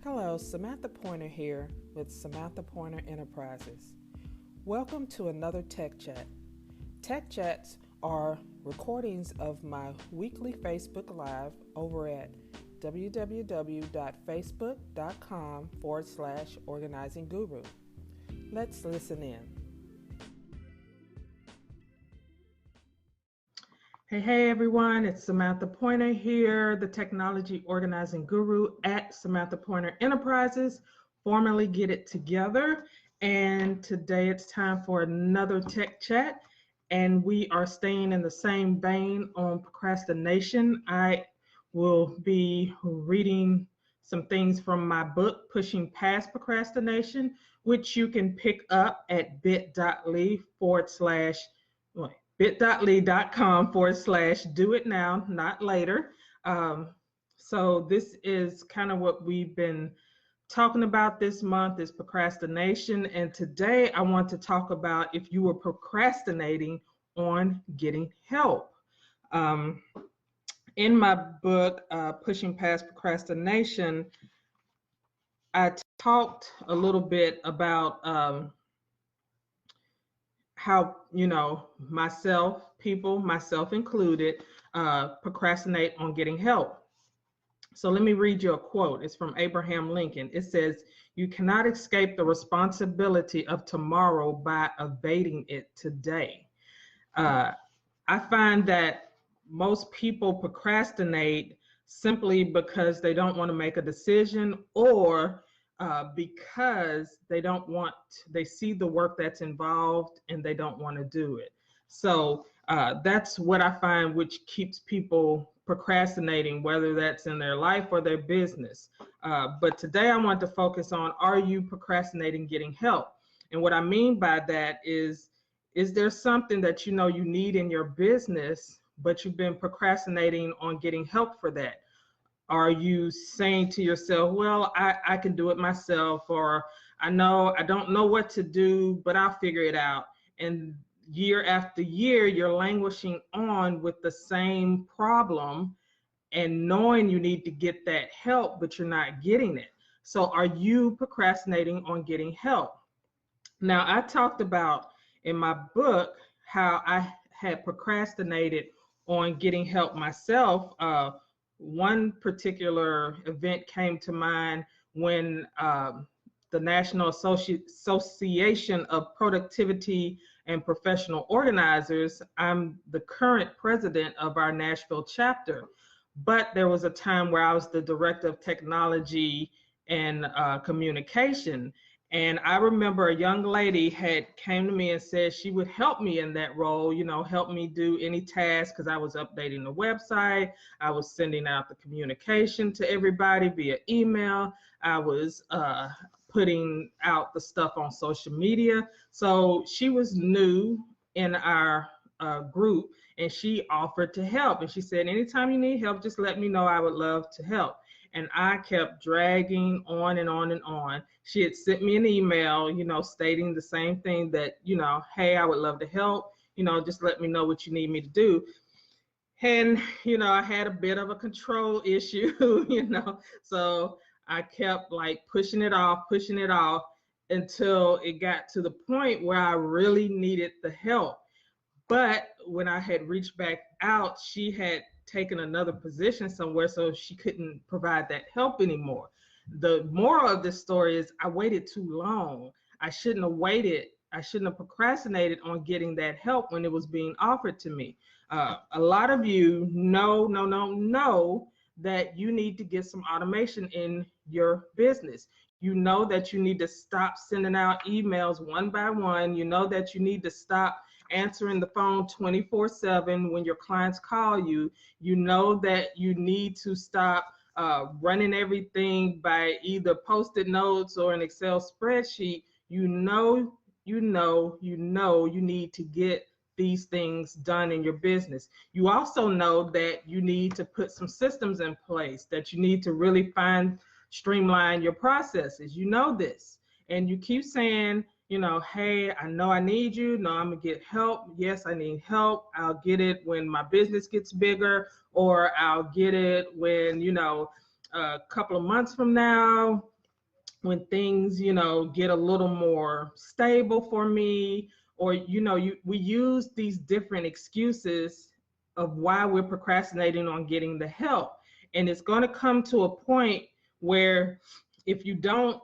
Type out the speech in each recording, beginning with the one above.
Hello, Samantha Pointer here with Samantha Pointer Enterprises. Welcome to another Tech Chat. Tech Chats are recordings of my weekly Facebook Live over at www.facebook.com/organizingguru. Let's listen in. Hey everyone, it's Samantha Pointer here, the technology organizing guru at Samantha Pointer Enterprises, formerly Get It Together. And today it's time for another tech chat, and we are staying in the same vein on procrastination. I will be reading some things from my book, Pushing Past Procrastination, which you can pick up at bit.ly.com/do it now, not later. So this is kind of what we've been talking about this month is procrastination. And today I want to talk about if you were procrastinating on getting help. In my book, Pushing Past Procrastination, I talked a little bit about how, myself included, procrastinate on getting help. So let me read you a quote. It's from Abraham Lincoln. It says, "You cannot escape the responsibility of tomorrow by evading it today." I find that most people procrastinate simply because they don't want to make a decision, or because they see the work that's involved and they don't want to do it. So that's what I find which keeps people procrastinating, whether that's in their life or their business. But today I want to focus on, are you procrastinating getting help? And what I mean by that is there something that you need in your business, but you've been procrastinating on getting help for that? Are you saying to yourself, well, I can do it myself, or I don't know what to do, but I'll figure it out. And year after year, you're languishing on with the same problem and knowing you need to get that help, but you're not getting it. So are you procrastinating on getting help? Now, I talked about in my book how I had procrastinated on getting help myself. One particular event came to mind when the National Association of Productivity and Professional Organizers, I'm the current president of our Nashville chapter, but there was a time where I was the director of technology and communication. And I remember a young lady had came to me and said she would help me in that role, help me do any task, because I was updating the website. I was sending out the communication to everybody via email. I was putting out the stuff on social media. So she was new in our group, and she offered to help. And she said, anytime you need help, just let me know. I would love to help. And I kept dragging on and on and on. She had sent me an email, stating the same thing that, hey, I would love to help, just let me know what you need me to do. And, I had a bit of a control issue, so I kept pushing it off until it got to the point where I really needed the help. But when I had reached back out, she had taken another position somewhere, so she couldn't provide that help anymore. The moral of this story is I waited too long. I shouldn't have waited. I shouldn't have procrastinated on getting that help when it was being offered to me. A lot of you know that you need to get some automation in your business. You know that you need to stop sending out emails one by one. You know that you need to stop answering the phone 24/7 when your clients call you. You know that you need to stop running everything by either Post-it notes or an Excel spreadsheet. You need to get these things done in your business. You also know that you need to put some systems in place, that you need to really streamline your processes. You know this, and you keep saying, hey, I know I need you. No, I'm gonna get help. Yes, I need help. I'll get it when my business gets bigger, or I'll get it when, a couple of months from now. when things, get a little more stable for me, or, we use these different excuses of why we're procrastinating on getting the help. And it's going to come to a point where if you don't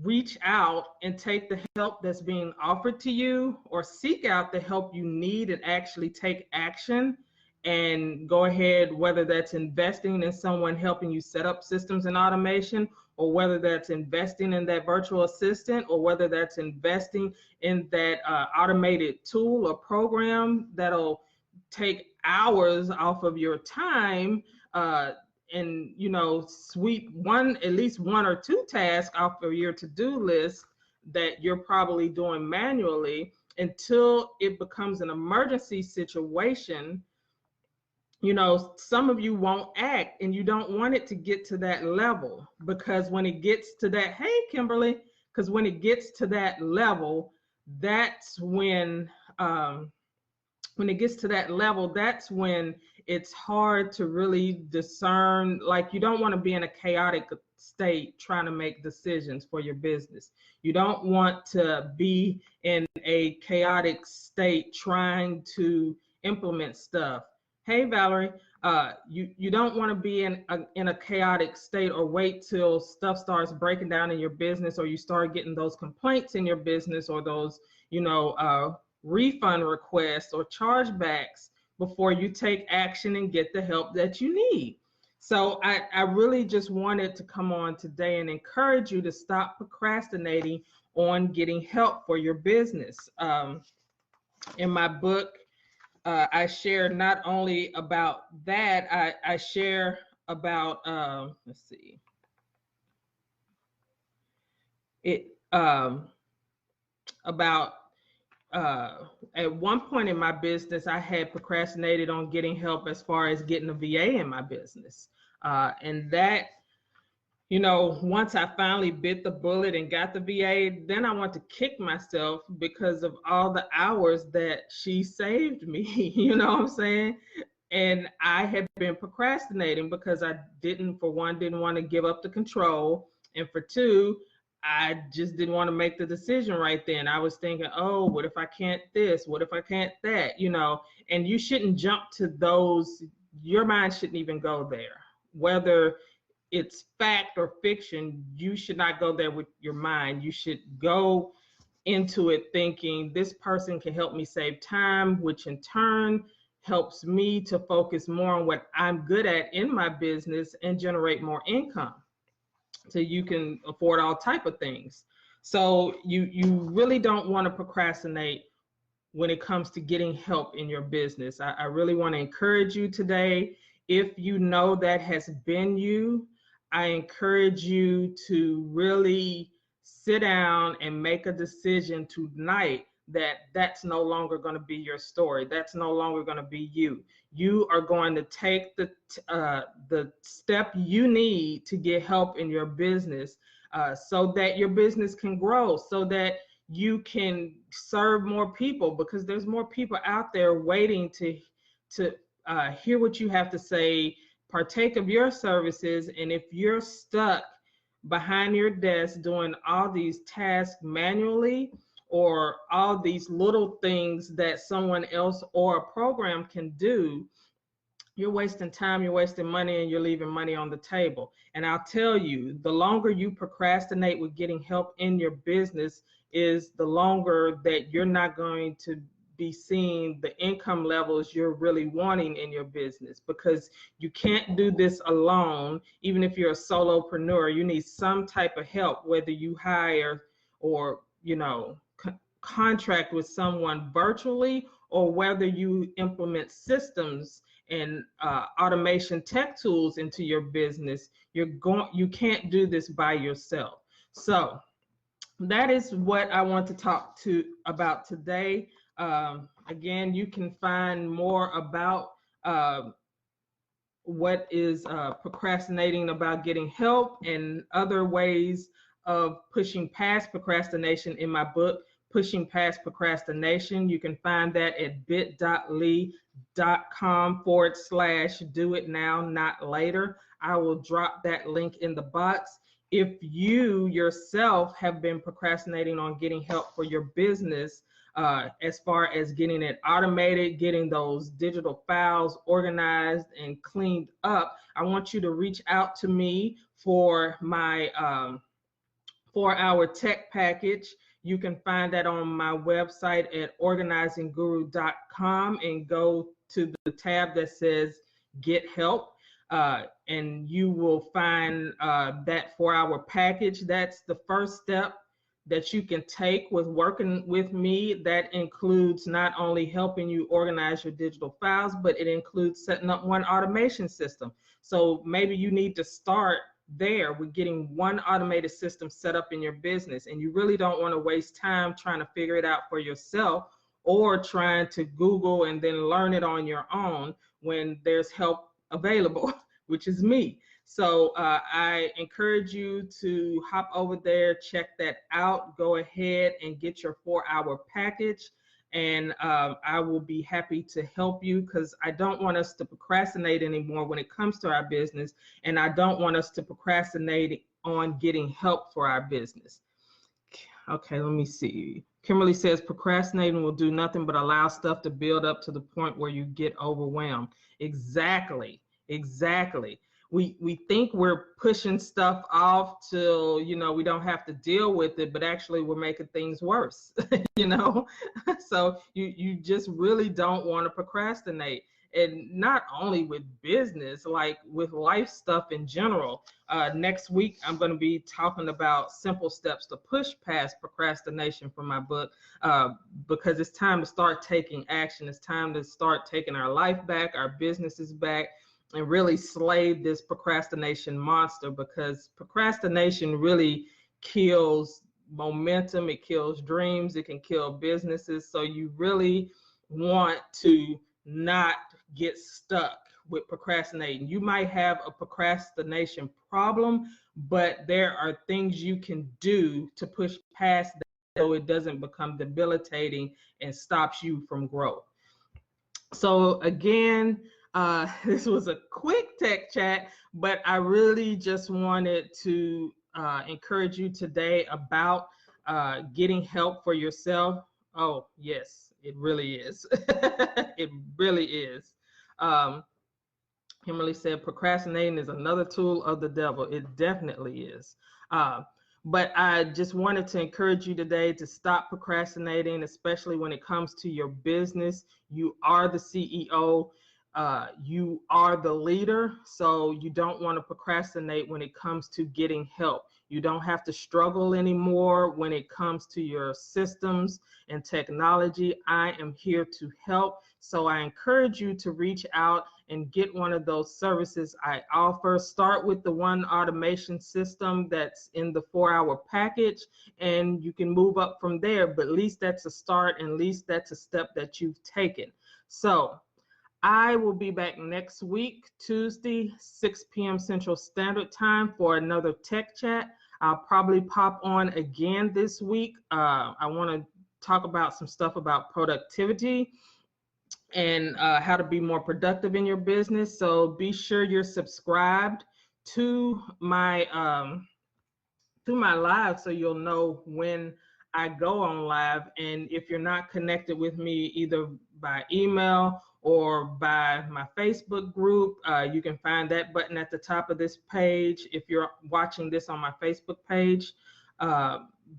reach out and take the help that's being offered to you, or seek out the help you need and actually take action and go ahead, whether that's investing in someone helping you set up systems and automation, or whether that's investing in that virtual assistant, or whether that's investing in that automated tool or program that'll take hours off of your time, and sweep at least one or two tasks off of your to-do list that you're probably doing manually, until it becomes an emergency situation. Some of you won't act, and you don't want it to get to that level, because when it gets to that, hey Kimberly, because when it gets to that level, that's when it gets to that level, that's when it's hard to really discern. Like, you don't want to be in a chaotic state trying to make decisions for your business. You don't want to be in a chaotic state trying to implement stuff. Hey, Valerie, you don't want to be in a chaotic state, or wait till stuff starts breaking down in your business, or you start getting those complaints in your business, or those, refund requests or chargebacks, before you take action and get the help that you need. So I really just wanted to come on today and encourage you to stop procrastinating on getting help for your business. In my book, I share not only about that, I share about, let's see, about at one point in my business, I had procrastinated on getting help as far as getting a VA in my business. And that, once I finally bit the bullet and got the VA, then I want to kick myself because of all the hours that she saved me. You know what I'm saying? And I had been procrastinating because I for one, didn't want to give up the control. And for two, I just didn't want to make the decision right then. I was thinking, oh, what if I can't this? What if I can't that? And you shouldn't jump to those. Your mind shouldn't even go there. Whether it's fact or fiction, you should not go there with your mind. You should go into it thinking, this person can help me save time, which in turn helps me to focus more on what I'm good at in my business and generate more income, so you can afford all type of things. So you really don't want to procrastinate when it comes to getting help in your business. I really want to encourage you today. If you know that has been you, I encourage you to really sit down and make a decision tonight that that's no longer going to be your story. That's no longer going to be you. You are going to take the step you need to get help in your business, so that your business can grow, so that you can serve more people, because there's more people out there waiting to hear what you have to say, partake of your services. And if you're stuck behind your desk doing all these tasks manually, or all these little things that someone else or a program can do, you're wasting time, you're wasting money, and you're leaving money on the table. And I'll tell you, the longer you procrastinate with getting help in your business, is the longer that you're not going to be seeing the income levels you're really wanting in your business, because you can't do this alone. Even if you're a solopreneur, you need some type of help, whether you hire or contract with someone virtually, or whether you implement systems and automation tech tools into your business. You can't do this by yourself. So that is what I want to talk about today. Again, you can find more about what is procrastinating about getting help, and other ways of pushing past procrastination in my book, Pushing Past Procrastination. You can find that at bit.ly.com/do it now, not later. I will drop that link in the box. if you yourself have been procrastinating on getting help for your business, as far as getting it automated, getting those digital files organized and cleaned up, I want you to reach out to me for my 4-hour tech package. You can find that on my website at organizingguru.com and go to the tab that says Get Help. And you will find that 4-hour package. That's the first step that you can take with working with me. That includes not only helping you organize your digital files, but it includes setting up one automation system. So maybe you need to start there with getting one automated system set up in your business, and you really don't want to waste time trying to figure it out for yourself or trying to Google and then learn it on your own when there's help available, which is me. So I encourage you to hop over there, check that out, go ahead and get your 4-hour package. And I will be happy to help you, because I don't want us to procrastinate anymore when it comes to our business, and I don't want us to procrastinate on getting help for our business. Okay, let me see. Kimberly says procrastinating will do nothing but allow stuff to build up to the point where you get overwhelmed. Exactly. We think we're pushing stuff off till, we don't have to deal with it, but actually we're making things worse, So you just really don't want to procrastinate. And not only with business, like with life stuff in general. Next week, I'm going to be talking about simple steps to push past procrastination from my book, because it's time to start taking action. It's time to start taking our life back, our businesses back, and really slay this procrastination monster, because procrastination really kills momentum. It kills dreams. It can kill businesses. So you really want to not get stuck with procrastinating. You might have a procrastination problem, but there are things you can do to push past that so it doesn't become debilitating and stops you from growth. So again, this was a quick tech chat, but I really just wanted to encourage you today about getting help for yourself. Oh, yes, it really is. It really is. Kimberly said procrastinating is another tool of the devil. It definitely is. But I just wanted to encourage you today to stop procrastinating, especially when it comes to your business. You are the CEO. You are the leader, so you don't want to procrastinate when it comes to getting help. You don't have to struggle anymore when it comes to your systems and technology. I am here to help. So I encourage you to reach out and get one of those services I offer. Start with the one automation system that's in the 4-hour package, and you can move up from there. But at least that's a start, and at least that's a step that you've taken. So I will be back next week, Tuesday, 6 p.m. Central Standard Time for another tech chat. I'll probably pop on again this week. I want to talk about some stuff about productivity and how to be more productive in your business. So be sure you're subscribed to my live so you'll know when I go on live. And if you're not connected with me either by email or by my Facebook group, you can find that button at the top of this page. If you're watching this on my Facebook page,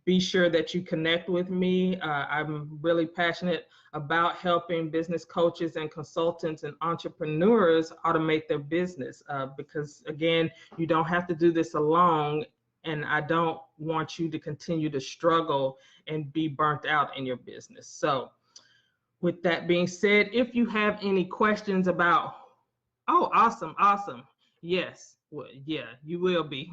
be sure that you connect with me. I'm really passionate about helping business coaches and consultants and entrepreneurs automate their business, because again, you don't have to do this alone. And I don't want you to continue to struggle and be burnt out in your business. So with that being said, if you have any questions about, oh, awesome. Yes, well, yeah, you will be.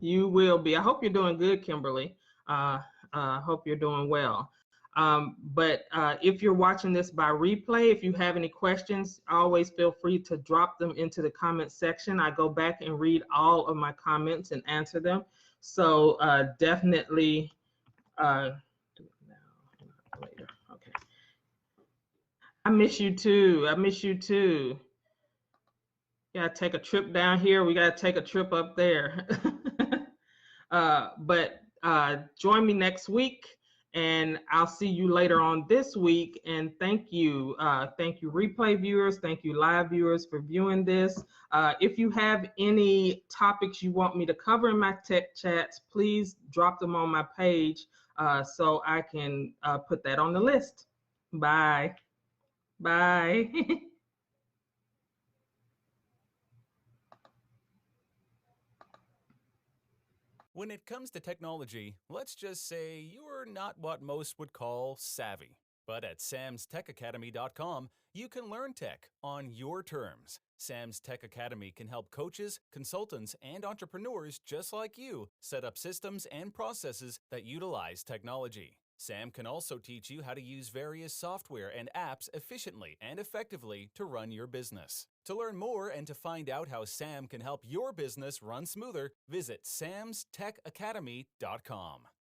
You will be. I hope you're doing good, Kimberly. Hope you're doing well. But if you're watching this by replay, if you have any questions, always feel free to drop them into the comment section. I go back and read all of my comments and answer them. So definitely later. Okay. I miss you too. Gotta take a trip down here. We gotta take a trip up there. But join me next week, and I'll see you later on this week. And thank you, replay viewers, thank you, live viewers, for viewing this. If you have any topics you want me to cover in my tech chats, please drop them on my page so I can put that on the list. Bye. Bye. When it comes to technology, let's just say you're not what most would call savvy. But at samstechacademy.com, you can learn tech on your terms. Sam's Tech Academy can help coaches, consultants, and entrepreneurs just like you set up systems and processes that utilize technology. Sam can also teach you how to use various software and apps efficiently and effectively to run your business. To learn more and to find out how Sam can help your business run smoother, visit samstechacademy.com.